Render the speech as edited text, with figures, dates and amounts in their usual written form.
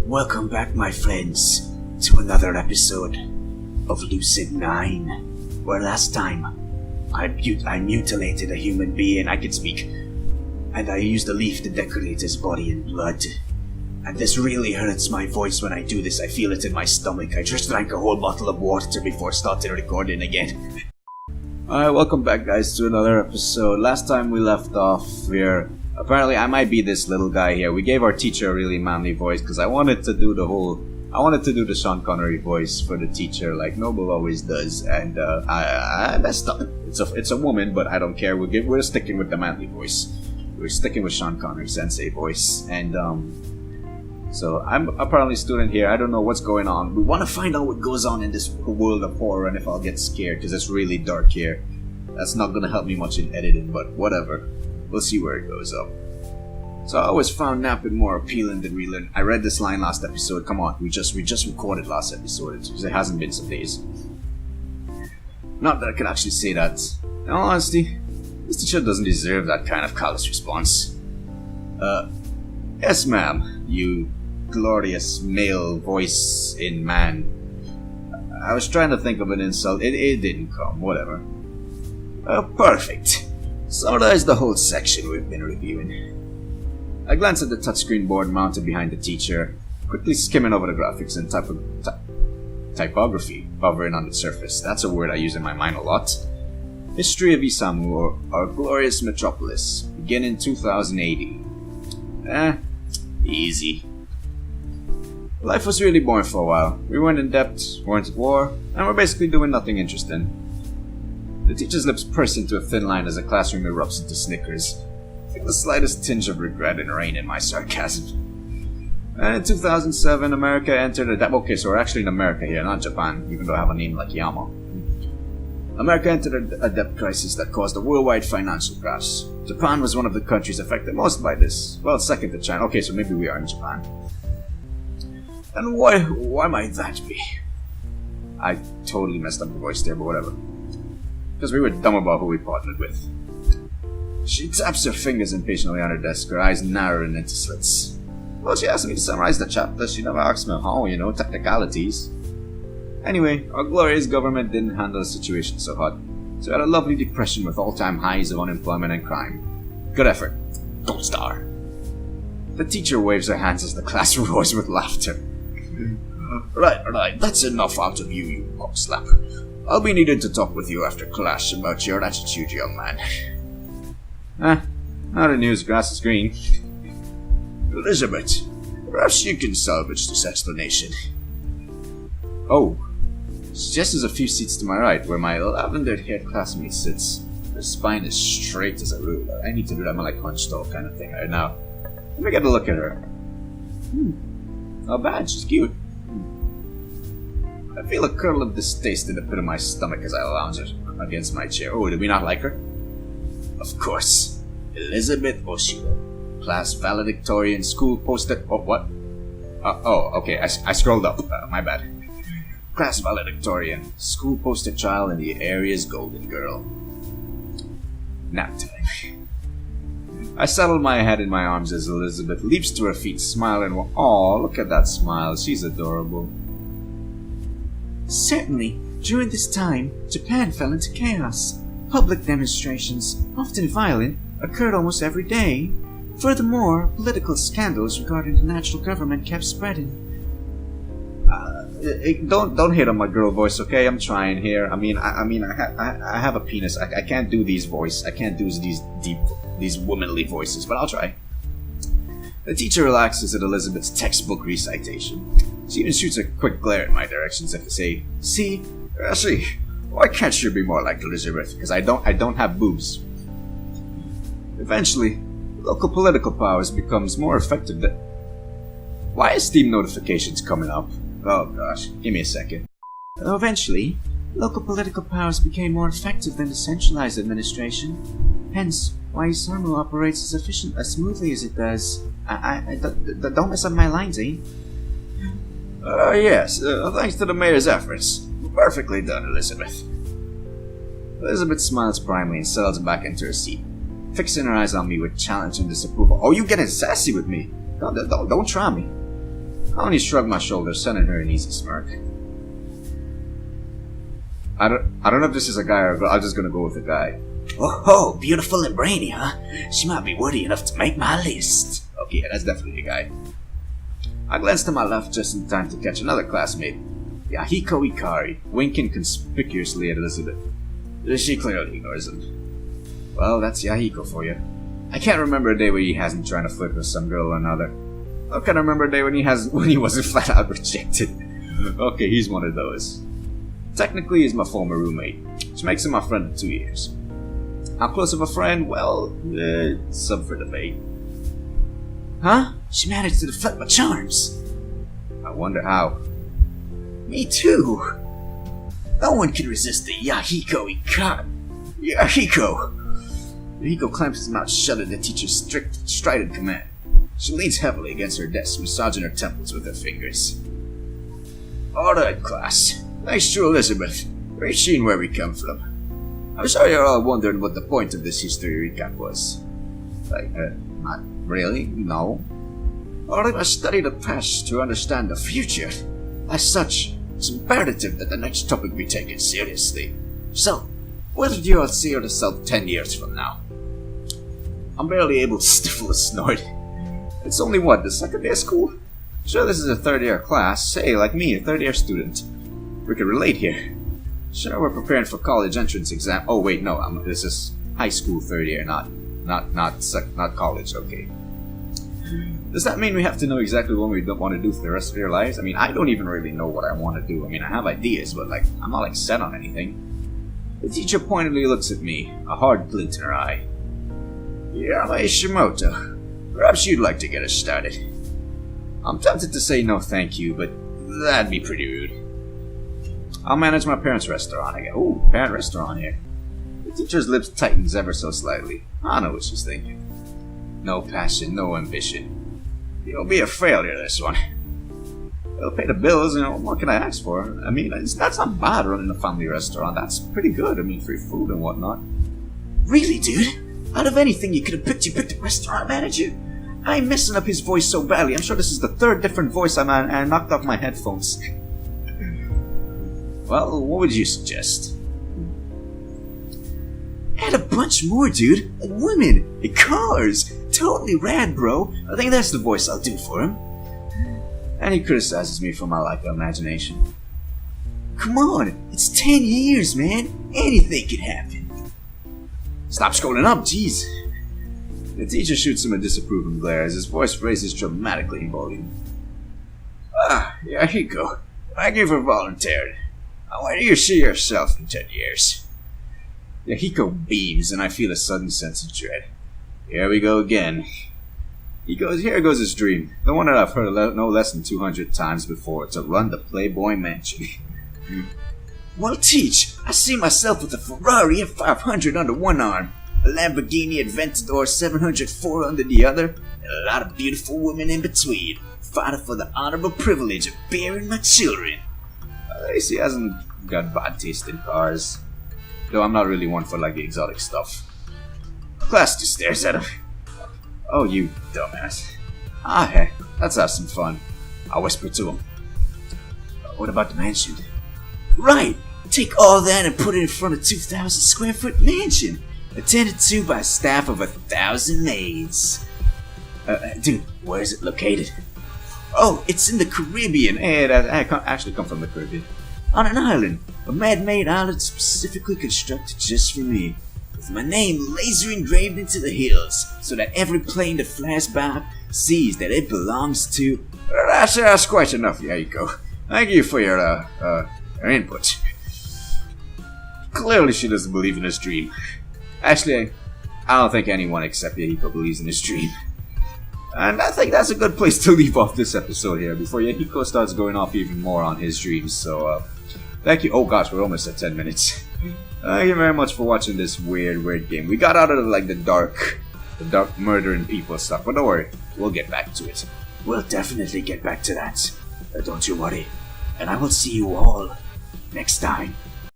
Welcome back, my friends, to another episode of Lucid9, where last time I mutilated a human being. I could speak, and I used a leaf to decorate his body in blood. And this really hurts my voice when I do this. I feel it in my stomach. I just drank a whole bottle of water before starting recording again. Alright, welcome back, guys, to another episode. Last time we left off here, apparently I might be this little guy here. We gave our teacher a really manly voice because I wanted to do the Sean Connery voice for the teacher like Noble always does, and I messed up. It's a woman, but I don't care. We're sticking with the manly voice. We're sticking with Sean Connery Sensei voice, and so I'm apparently a student here. I don't know what's going on. We want to find out what goes on in this world of horror and if I'll get scared because it's really dark here. That's not gonna help me much in editing, but whatever. We'll see where it goes up. So I always found napping more appealing than reeling. I read this line last episode. Come on, we just recorded last episode. It hasn't been some days. Not that I can actually say that. In all honesty, this teacher doesn't deserve that kind of callous response. Yes, ma'am. You glorious male voice in man. I was trying to think of an insult. It didn't come. Whatever. Perfect. Summarize the whole section we've been reviewing. I glanced at the touchscreen board mounted behind the teacher, quickly skimming over the graphics and typography hovering on the surface. That's a word I use in my mind a lot. History of Isamu, or our glorious metropolis, beginning 2080. Easy. Life was really boring for a while. We weren't in debt, weren't at war, and we're basically doing nothing interesting. The teacher's lips purse into a thin line as the classroom erupts into snickers. I feel the slightest tinge of regret and rain in my sarcasm. And in 2007, America entered a debt. Okay, so we're actually in America here, not Japan, even though I have a name like Yama. America entered a debt crisis that caused a worldwide financial crash. Japan was one of the countries affected most by this. Well, second to China. Okay, so maybe we are in Japan. And why might that be? I totally messed up the voice there, but whatever. Because we were dumb about who we partnered with. She taps her fingers impatiently on her desk, her eyes narrowing into slits. Well, she asked me to summarize the chapter. She never asked me how, technicalities. Anyway, our glorious government didn't handle the situation so hot, so we had a lovely depression with all-time highs of unemployment and crime. Good effort. Gold star. The teacher waves her hands as the class roars with laughter. Right, that's enough out of you, you cockslapper. I'll be needing to talk with you after class about your attitude, young man. Not a news, grass is green. Elizabeth, perhaps you can salvage this explanation. Oh, she gestures a few seats to my right, where my lavender-haired classmate sits. Her spine is straight as a ruler. I need to do that. I'm like hunched off kind of thing right now. Let me get a look at her. Not bad, she's cute. I feel a curdle of distaste in the pit of my stomach as I lounge against my chair. Oh, did we not like her? Of course. Elizabeth Oshiro. Class valedictorian, school posted... Oh, what? Okay, I scrolled up. My bad. Class valedictorian, school poster child, and the area's golden girl. Nap time. I settled my head in my arms as Elizabeth leaps to her feet, smiling. Aw, look at that smile. She's adorable. Certainly, during this time, Japan fell into chaos. Public demonstrations, often violent, occurred almost every day. Furthermore, political scandals regarding the national government kept spreading. Don't hit on my girl voice, okay? I'm trying here. I have a penis. I can't do these voices. I can't do these deep, these womanly voices, but I'll try. The teacher relaxes at Elizabeth's textbook recitation. She even shoots a quick glare in my direction as if to say, See, why can't you be more like Elizabeth? Because I don't have boobs. Eventually, local political powers becomes more effective than... Why is Steam notifications coming up? Oh gosh, give me a second. Eventually, local political powers became more effective than the centralized administration. Hence, why Isamu operates as smoothly as it does. Don't mess up my lines, eh? Yes, thanks to the mayor's efforts. Perfectly done, Elizabeth. Elizabeth smiles primly and settles back into her seat, fixing her eyes on me with challenge and disapproval. Oh, you getting sassy with me? Don't try me. I only shrugged my shoulders, sending her an easy smirk. I don't know if this is a guy or a girl. I'm just gonna go with a guy. Oh, beautiful and brainy, huh? She might be worthy enough to make my list. Okay, yeah, that's definitely a guy. I glanced to my left just in time to catch another classmate, Yahiko Ikari, winking conspicuously at Elizabeth. She clearly ignores him. Well, that's Yahiko for you. I can't remember a day where he hasn't tried to flirt with some girl or another. I can't remember a day when he wasn't flat out rejected. Okay, he's one of those. Technically, he's my former roommate, which makes him my friend of 2 years. How close of a friend? Well, it's up for debate. Huh? She managed to deflect my charms. I wonder how. Me too. No one can resist the Yahiko Ikari. Yahiko! Yahiko clamps his mouth shut at the teacher's strict, strident command. She leans heavily against her desk, massaging her temples with her fingers. Alright, class. Thanks to Elizabeth. We've seen where we come from. I'm sure you're all wondering what the point of this history recap was. Not really, no. Although I study the past to understand the future, as such, it's imperative that the next topic be taken seriously. So, where did you all see yourself 10 years from now? I'm barely able to stifle a snort. It's only the second day of school? Sure, this is a third-year class. Hey, like me, a third-year student. We can relate here. Sure, we're preparing for college entrance exam. Oh wait, no, this is high school third year, not college. Okay. Does that mean we have to know exactly what we don't want to do for the rest of our lives? I mean, I don't even really know what I want to do. I mean, I have ideas, but I'm not set on anything. The teacher pointedly looks at me, a hard glint in her eye. Yama Ishimoto, perhaps you'd like to get us started. I'm tempted to say no thank you, but that'd be pretty rude. I'll manage my parents' restaurant again. Ooh, parent restaurant here. The teacher's lips tightens ever so slightly. I know what she's thinking. No passion, no ambition. You'll be a failure, this one. They'll pay the bills, what can I ask for? I mean, that's not bad running a family restaurant. That's pretty good. I mean, free food and whatnot. Really, dude? Out of anything you could have picked, you picked a restaurant manager? I'm messing up his voice so badly. I'm sure this is the third different voice I knocked off my headphones. Well, what would you suggest? Add a bunch more, dude. Like women, and cars. Totally rad, bro. I think that's the voice I'll do for him. And he criticizes me for my lack of imagination. Come on, it's 10 years, man. Anything can happen. Stop scrolling up, jeez. The teacher shoots him a disapproving glare as his voice raises dramatically in volume. Yahiko, thank you for volunteering. Where do you see yourself in 10 years? Yahiko beams, and I feel a sudden sense of dread. Here we go again. Here goes his dream, the one that I've heard no less than 200 times before, to run the Playboy Mansion. Well, Teach, I see myself with a Ferrari F500 under one arm, a Lamborghini Aventador 704 under the other, and a lot of beautiful women in between, fighting for the honorable privilege of bearing my children. At least he hasn't got bad taste in cars. Though I'm not really one for the exotic stuff. Class just stares at him. Oh, you dumbass. Heck, let's have some fun. I'll whisper to him. What about the mansion? Right! Take all that and put it in front of 2,000 square foot mansion, attended to by a staff of 1,000 maids. Dude, where is it located? Oh, it's in the Caribbean. Hey, that actually come from the Caribbean. On an island, a man-made island specifically constructed just for me, with my name laser engraved into the hills, so that every plane that flies by sees that it belongs to... That's quite enough, Yahiko. Thank you for your input. Clearly she doesn't believe in his dream. Actually, I don't think anyone except Yahiko believes in his dream. And I think that's a good place to leave off this episode here, before Yahiko starts going off even more on his dreams, so, thank you. Oh gosh, we're almost at 10 minutes. Thank you very much for watching this weird game. We got out of, the dark murdering people stuff, but don't worry, we'll get back to it. We'll definitely get back to that. Don't you worry. And I will see you all next time.